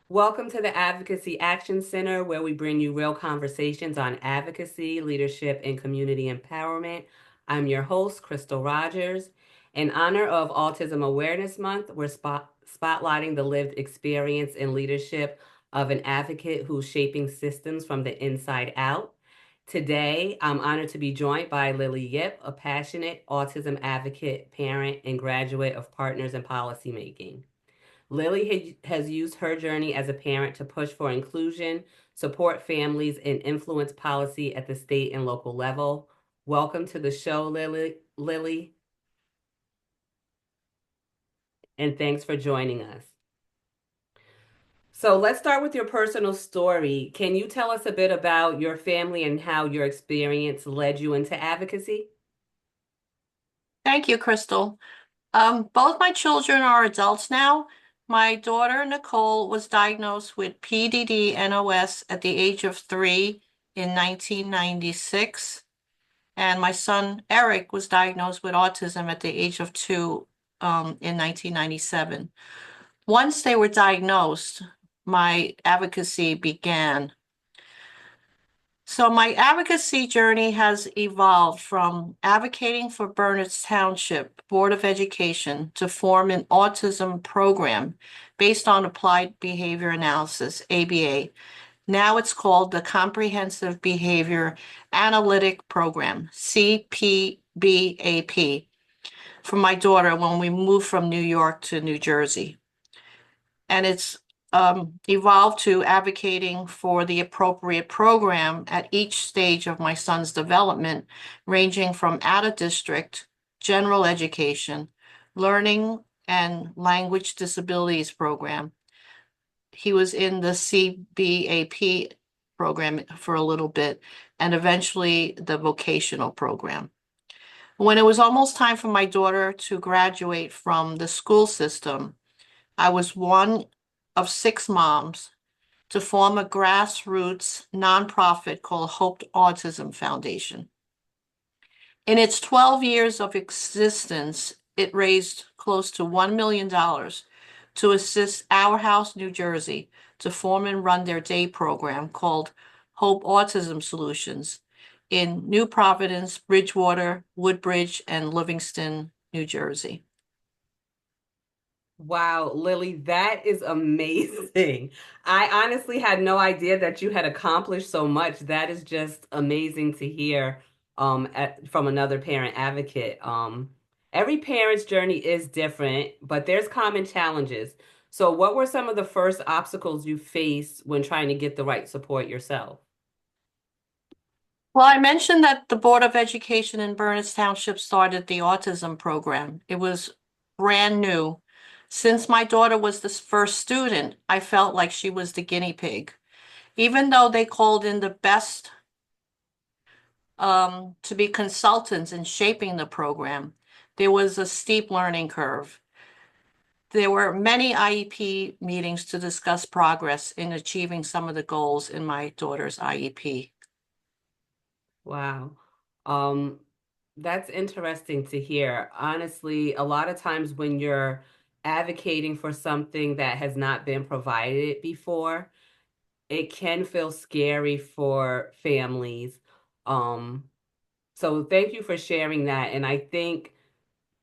Welcome to the Advocacy Action Center, where we bring you real conversations on advocacy, leadership, and community empowerment. I'm your host, Crystal Rogers. In honor of Autism Awareness Month, we're spotlighting the lived experience and leadership of an advocate who's shaping systems from the inside out. Today, I'm honored to be joined by Lily Yip, a passionate autism advocate, parent, and graduate of Partners in Policymaking. Lily has used her journey as a parent to push for inclusion, support families, and influence policy at the state and local level. Welcome to the show, Lily, and thanks for joining us. So let's start with your personal story. Can you tell us a bit about your family and how your experience led you into advocacy? Thank you, Crystal. Both my children are adults now. My daughter, Nicole, was diagnosed with PDD-NOS at the age of 3 in 1996. And my son, Eric, was diagnosed with autism at the age of 2 in 1997. Once they were diagnosed, my advocacy began. So my advocacy journey has evolved from advocating for Burnett Township Board of Education to form an autism program based on applied behavior analysis, ABA. Now it's called the Comprehensive Behavior Analytic Program, CPBAP, for my daughter when we moved from New York to New Jersey. And it's evolved to advocating for the appropriate program at each stage of my son's development, ranging from out of district, general education, learning and language disabilities program. He was in the CBAP program for a little bit and eventually the vocational program. When it was almost time for my daughter to graduate from the school system, I was one of 6 moms to form a grassroots nonprofit called Hope Autism Foundation. In its 12 years of existence, it raised close to $1 million to assist Our House, New Jersey, to form and run their day program called Hope Autism Solutions in New Providence, Bridgewater, Woodbridge, and Livingston, New Jersey. Wow, Lily, that is amazing. I honestly had no idea that you had accomplished so much. That is just amazing to hear from another parent advocate. Every parent's journey is different, but there's common challenges. So what were some of the first obstacles you faced when trying to get the right support yourself? Well, I mentioned that the Board of Education in Burnett Township started the autism program. It was brand new. Since my daughter was the first student, I felt like she was the guinea pig. Even though they called in the best to be consultants in shaping the program, there was a steep learning curve. There were many IEP meetings to discuss progress in achieving some of the goals in my daughter's IEP. Wow. Um, that's interesting to hear. Honestly, a lot of times when you're advocating for something that has not been provided before, it can feel scary for families. Um, so thank you for sharing that. And I think,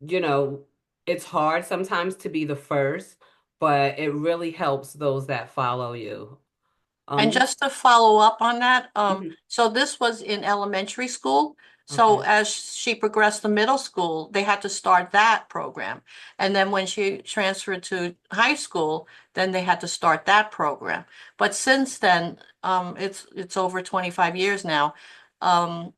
you know, it's hard sometimes to be the first, but it really helps those that follow you. And You, just to follow up on that, mhm, so this was in elementary school. So okay. as she progressed to middle school, they had to start that program. And then when she transferred to high school, then they had to start that program. But since then, it's over 25 years now. Um,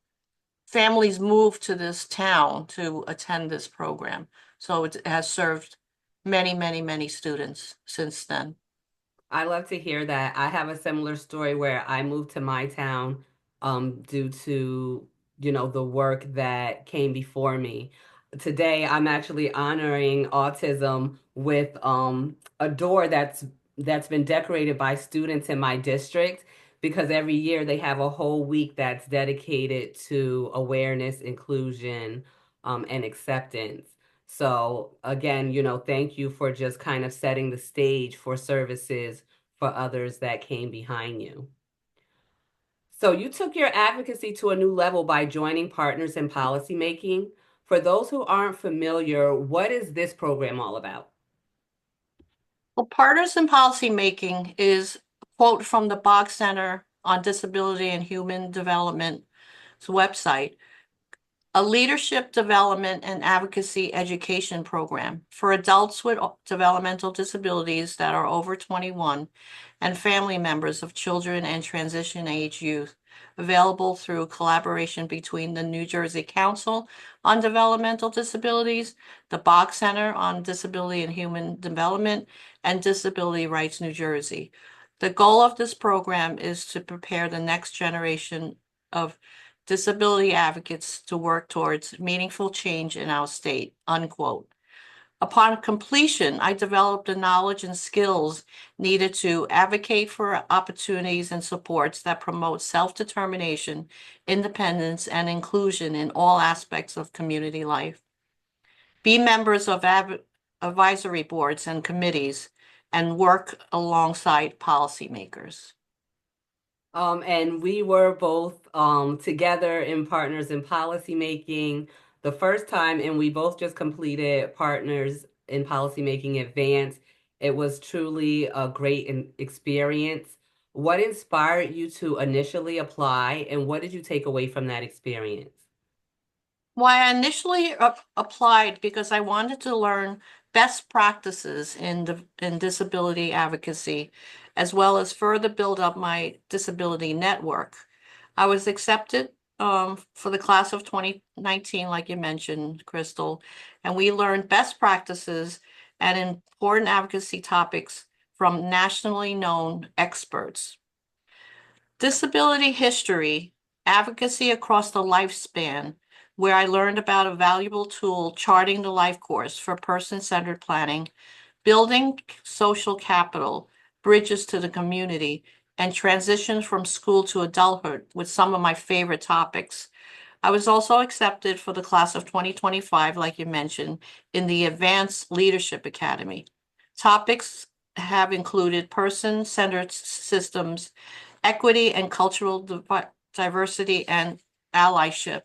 families moved to this town to attend this program. So it has served many, many, many students since then. I love to hear that. I have a similar story where I moved to my town due to, the work that came before me. Today, I'm actually honoring autism with a door that's been decorated by students in my district because every year they have a whole week that's dedicated to awareness, inclusion, and acceptance. So again, thank you for just kind of setting the stage for services for others that came behind you. So you took your advocacy to a new level by joining Partners in Policymaking. For those who aren't familiar, what is this program all about? Well, Partners in Policymaking is a quote from the Bog Center on Disability and Human Development's website, a leadership development and advocacy education program for adults with developmental disabilities that are over 21 and family members of children and transition age youth, available through collaboration between the New Jersey Council on Developmental Disabilities, the Bog Center on Disability and Human Development, and Disability Rights New Jersey. The goal of this program is to prepare the next generation of disability advocates to work towards meaningful change in our state, unquote. Upon completion, I developed the knowledge and skills needed to advocate for opportunities and supports that promote self-determination, independence, and inclusion in all aspects of community life. Be members of advisory boards and committees and work alongside policymakers. And we were both together in Partners in Policymaking the first time, and we both just completed Partners in Policymaking Advanced. It was truly a great experience. What inspired you to initially apply, and what did you take away from that experience? Why I initially applied because I wanted to learn best practices in disability advocacy, as well as further build up my disability network. I was accepted for the class of 2019, like you mentioned, Crystal, and we learned best practices and important advocacy topics from nationally known experts. Disability history, advocacy across the lifespan, where I learned about a valuable tool charting the life course for person-centered planning, building social capital, bridges to the community, and transitions from school to adulthood with some of my favorite topics. I was also accepted for the class of 2025, like you mentioned, in the Advanced Leadership Academy. Topics have included person-centered systems, equity and cultural diversity and allyship,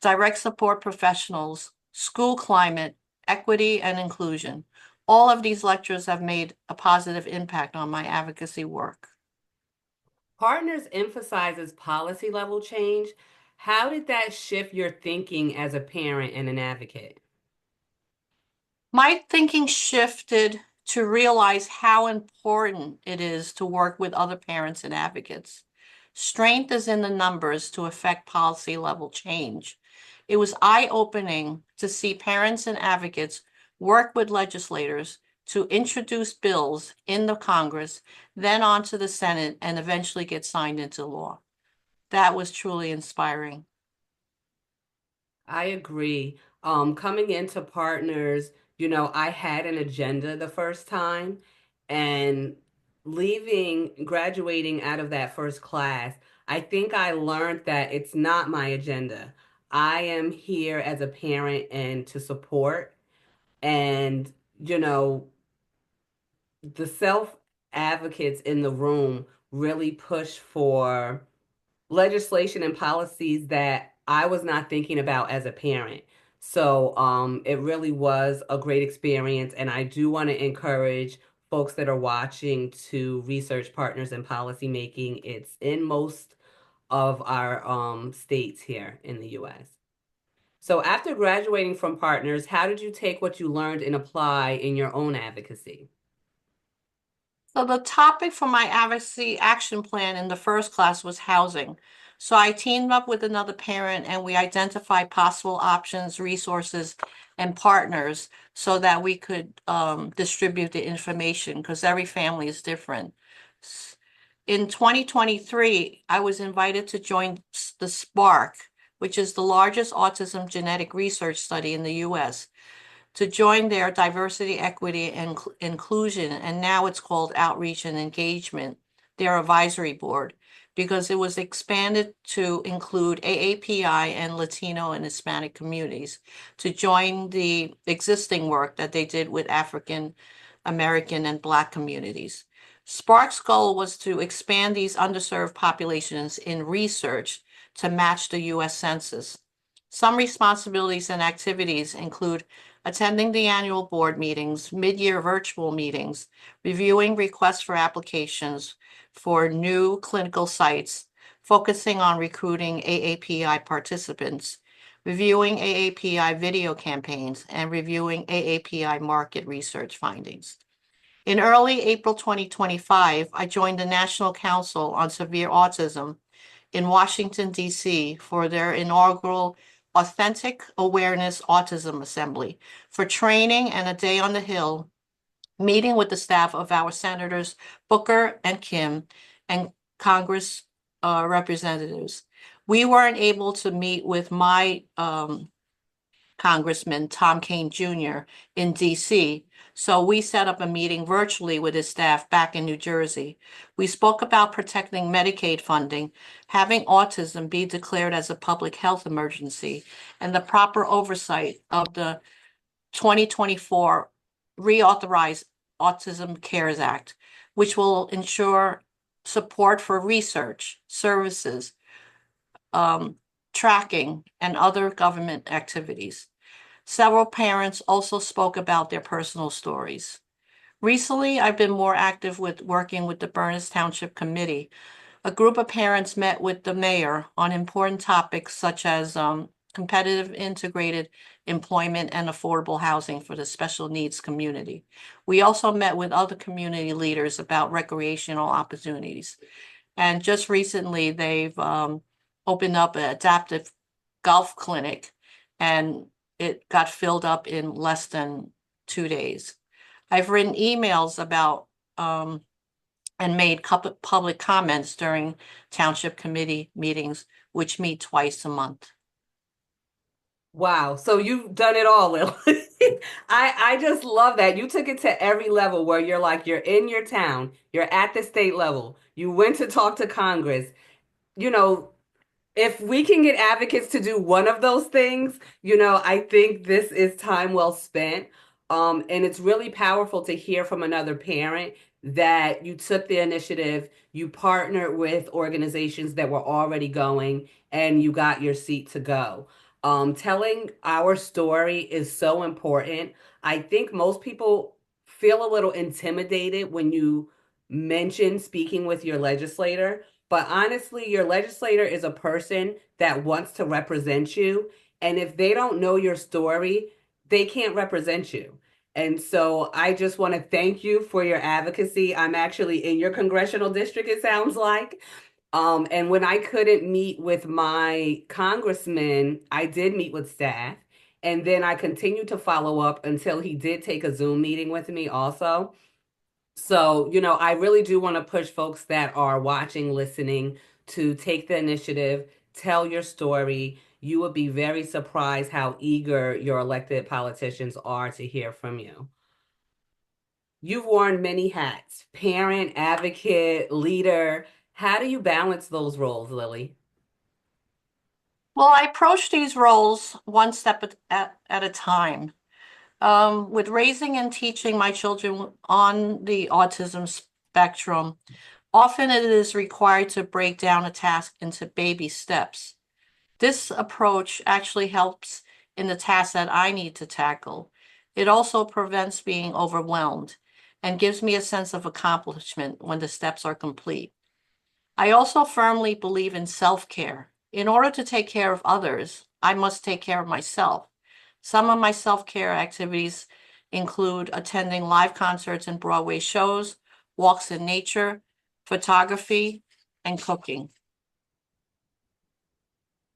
direct support professionals, school climate, equity and inclusion. All of these lectures have made a positive impact on my advocacy work. Partners emphasizes policy level change. How did that shift your thinking as a parent and an advocate? My thinking shifted to realize how important it is to work with other parents and advocates. Strength is in the numbers to affect policy level change. It was eye-opening to see parents and advocates work with legislators to introduce bills in the Congress, then on to the Senate, and eventually get signed into law. That was truly inspiring. I agree. Coming into partners, I had an agenda the first time, and graduating out of that first class, I think I learned that it's not my agenda. I am here as a parent and to support, and, you know, the self advocates in the room really push for legislation and policies that I was not thinking about as a parent. So it really was a great experience. And I do want to encourage folks that are watching to research partners in policy making. It's in most of our states here in the US. So after graduating from partners, how did you take what you learned and apply in your own advocacy? So the topic for my advocacy action plan in the first class was housing. So I teamed up with another parent and we identified possible options, resources, and partners so that we could distribute the information because every family is different. In 2023, I was invited to join the SPARK, which is the largest autism genetic research study in the US, to join their diversity, equity, and inclusion, and now it's called Outreach and Engagement, their advisory board, because it was expanded to include AAPI and Latino and Hispanic communities to join the existing work that they did with African American and Black communities. Spark's goal was to expand these underserved populations in research to match the U.S. Census. Some responsibilities and activities include attending the annual board meetings, mid-year virtual meetings, reviewing requests for applications for new clinical sites, focusing on recruiting AAPI participants, reviewing AAPI video campaigns, and reviewing AAPI market research findings. In early April 2025, I joined the National Council on Severe Autism in Washington, D.C. for their inaugural Authentic Awareness Autism Assembly for training and a day on the Hill, meeting with the staff of our Senators Booker and Kim and Congress representatives. We weren't able to meet with my Congressman Tom Kane Jr. in DC. So we set up a meeting virtually with his staff back in New Jersey. We spoke about protecting Medicaid funding, having autism be declared as a public health emergency, and the proper oversight of the 2024 reauthorized Autism Cares Act, which will ensure support for research, services, tracking, and other government activities. Several parents also spoke about their personal stories. Recently, I've been more active with working with the Burness Township Committee. A group of parents met with the mayor on important topics such as competitive integrated employment and affordable housing for the special needs community. We also met with other community leaders about recreational opportunities. And just recently, they've opened up an adaptive golf clinic, and it got filled up in less than 2 days. I've written emails about and made public comments during township committee meetings, which meet twice a month. Wow. So you've done it all, Lily. I just love that. You took it to every level where you're like, you're in your town, you're at the state level, you went to talk to Congress. You know, if we can get advocates to do one of those things, I think this is time well spent. And it's really powerful to hear from another parent that you took the initiative, you partnered with organizations that were already going, and you got your seat to go. Telling our story is so important. I think most people feel a little intimidated when you mention speaking with your legislator, but honestly, your legislator is a person that wants to represent you. And if they don't know your story, they can't represent you. And so I just want to thank you for your advocacy. I'm actually in your congressional district, it sounds like. And when I couldn't meet with my congressman, I did meet with staff. And then I continued to follow up until he did take a Zoom meeting with me also. So, I really do want to push folks that are watching, listening to take the initiative, tell your story. You would be very surprised how eager your elected politicians are to hear from you. You've worn many hats, parent, advocate, leader. How do you balance those roles, Lily? Well, I approach these roles one step at a time. With raising and teaching my children on the autism spectrum, often it is required to break down a task into baby steps. This approach actually helps in the tasks that I need to tackle. It also prevents being overwhelmed and gives me a sense of accomplishment when the steps are complete. I also firmly believe in self-care. In order to take care of others, I must take care of myself. Some of my self-care activities include attending live concerts and Broadway shows, walks in nature, photography, and cooking.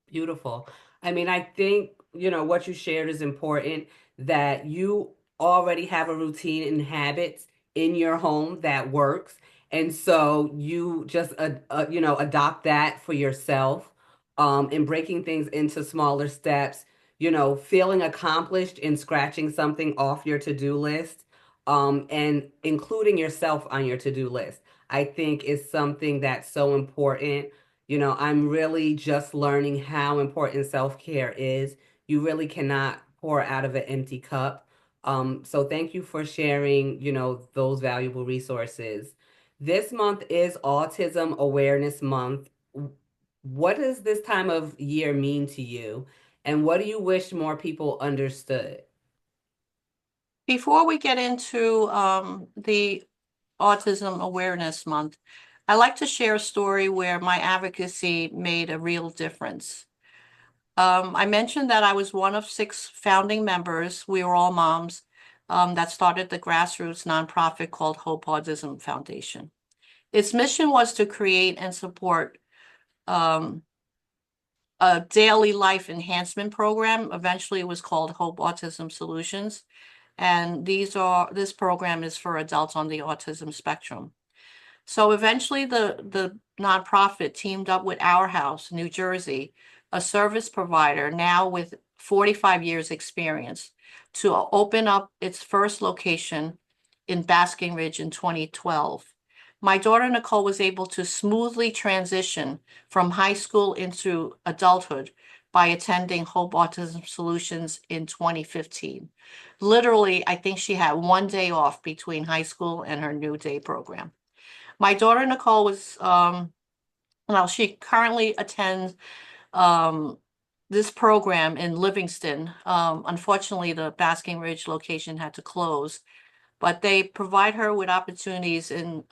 Beautiful. I mean, I think, what you shared is important that you already have a routine and habits in your home that works. And so you just, adopt that for yourself, and breaking things into smaller steps, feeling accomplished in scratching something off your to-do list, and including yourself on your to-do list, I think is something that's so important. I'm really just learning how important self-care is. You really cannot pour out of an empty cup. So thank you for sharing, those valuable resources. This month is Autism Awareness Month. What does this time of year mean to you? And what do you wish more people understood? Before we get into the Autism Awareness Month, I like to share a story where my advocacy made a real difference. I mentioned that I was one of 6 founding members. We were all moms that started the grassroots nonprofit called Hope Autism Foundation. Its mission was to create and support um, a daily life enhancement program. Eventually, it was called Hope Autism Solutions. And this program is for adults on the autism spectrum. So eventually the nonprofit teamed up with Our House, New Jersey, a service provider now with 45 years experience, to open up its first location in Basking Ridge in 2012. My daughter Nicole was able to smoothly transition from high school into adulthood by attending Hope Autism Solutions in 2015. Literally, I think she had one day off between high school and her new day program. My daughter Nicole was, well, she currently attends um, this program in Livingston. Unfortunately, the Basking Ridge location had to close, but they provide her with opportunities in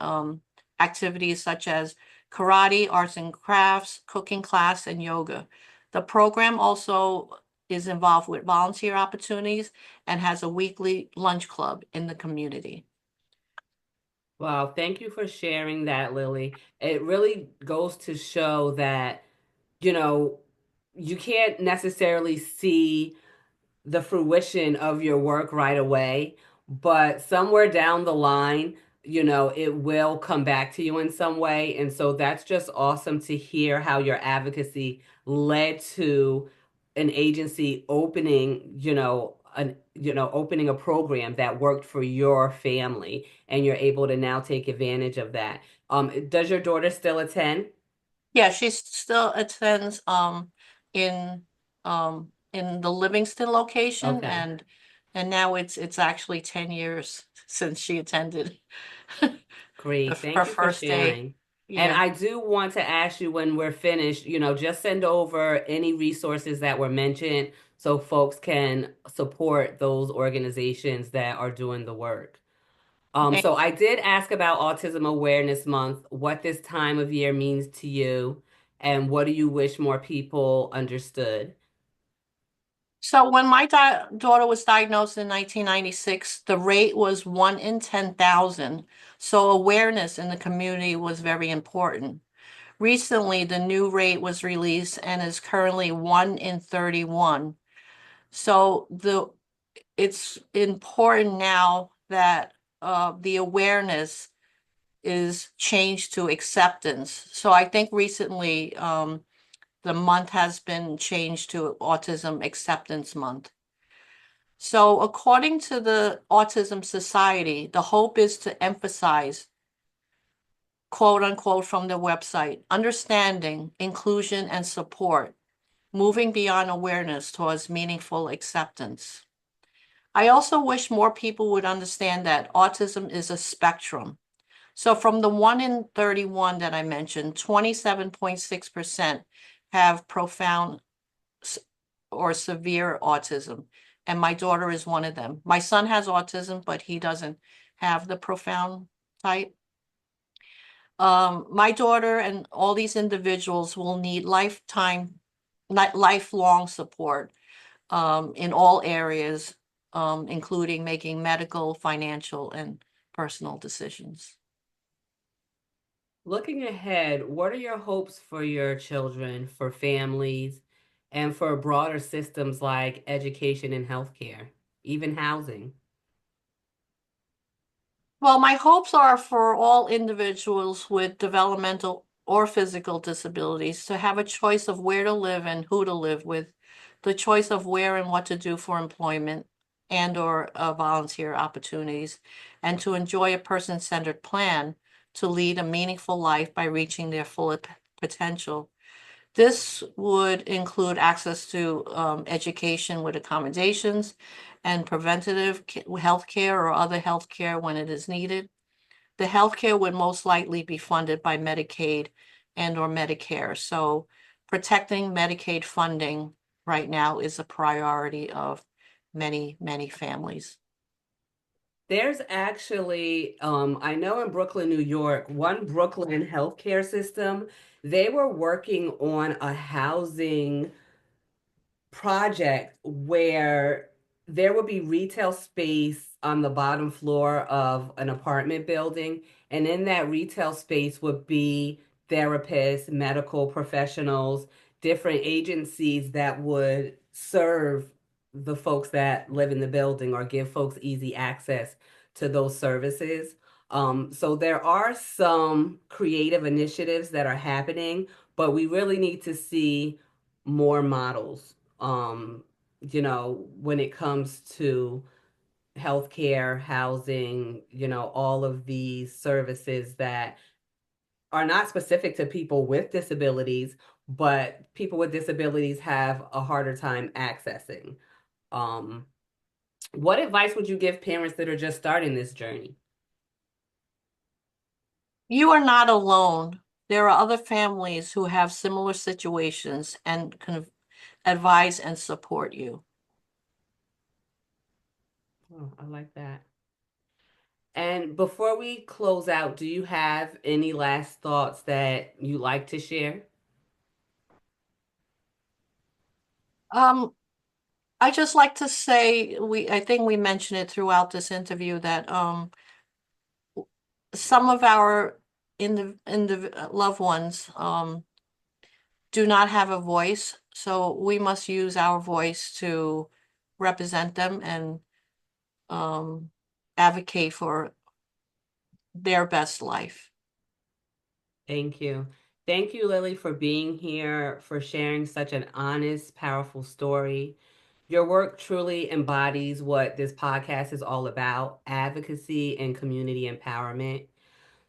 activities such as karate, arts and crafts, cooking class, and yoga. The program also is involved with volunteer opportunities and has a weekly lunch club in the community. Wow, thank you for sharing that, Lily. It really goes to show that, you know, you can't necessarily see the fruition of your work right away, but somewhere down the line, it will come back to you in some way. And so that's just awesome to hear how your advocacy led to an agency opening a program that worked for your family, and you're able to now take advantage of that. Does your daughter still attend? Yeah, she still attends in the Livingston location, Okay. and now it's actually 10 years since she attended Great. her Thank you for first day. sharing. And Yeah. I do want to ask you when we're finished, just send over any resources that were mentioned so folks can support those organizations that are doing the work. Thank So I did ask about Autism Awareness Month, what this time of year means to you, and what do you wish more people understood? So when my daughter was diagnosed in 1996, the rate was 1 in 10,000. So awareness in the community was very important. Recently, the new rate was released and is currently 1 in 31. So it's important now that the awareness is changed to acceptance. So I think recently the month has been changed to Autism Acceptance Month. So according to the Autism Society, the hope is to emphasize, quote unquote, from the website, understanding, inclusion, and support, moving beyond awareness towards meaningful acceptance. I also wish more people would understand that autism is a spectrum. So from the 1 in 31 that I mentioned, 27.6% have profound or severe autism. And my daughter is one of them. My son has autism, but he doesn't have the profound type. My daughter and all these individuals will need lifelong support in all areas, including making medical, financial, and personal decisions. Looking ahead, what are your hopes for your children, for families, and for broader systems like education and healthcare, even housing? Well, my hopes are for all individuals with developmental or physical disabilities to have a choice of where to live and who to live with, the choice of where and what to do for employment and or volunteer opportunities, and to enjoy a person-centered plan to lead a meaningful life by reaching their full potential. This would include access to education with accommodations and preventative health care or other health care when it is needed, the healthcare would most likely be funded by Medicaid and or Medicare. So protecting Medicaid funding right now is a priority of many, many families. There's actually, I know in Brooklyn, New York, one Brooklyn healthcare system, they were working on a housing project where there would be retail space on the bottom floor of an apartment building, and in that retail space would be therapists, medical professionals, different agencies that would serve the folks that live in the building or give folks easy access to those services. So there are some creative initiatives that are happening, but we really need to see more models, when it comes to healthcare, housing, all of these services that are not specific to people with disabilities, but people with disabilities have a harder time accessing. Um, what advice would you give parents that are just starting this journey? You are not alone. There are other families who have similar situations and can advise and support you. Oh, I like that. And before we close out, do you have any last thoughts that you like to share? Um, I just like to say I think we mentioned it throughout this interview that some of our in the loved ones do not have a voice, so we must use our voice to represent them and um, advocate for their best life. Thank you. Thank you, Lily, for being here, for sharing such an honest, powerful story. Your work truly embodies what this podcast is all about: advocacy and community empowerment.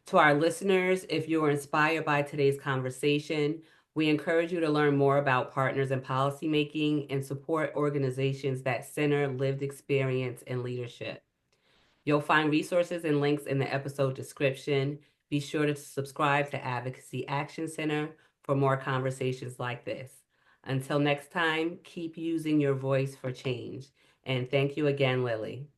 To our listeners, if you were inspired by today's conversation, we encourage you to learn more about partners in policymaking and support organizations that center lived experience and leadership. You'll find resources and links in the episode description. Be sure to subscribe to Advocacy Action Center for more conversations like this. Until next time, keep using your voice for change. And thank you again, Lily.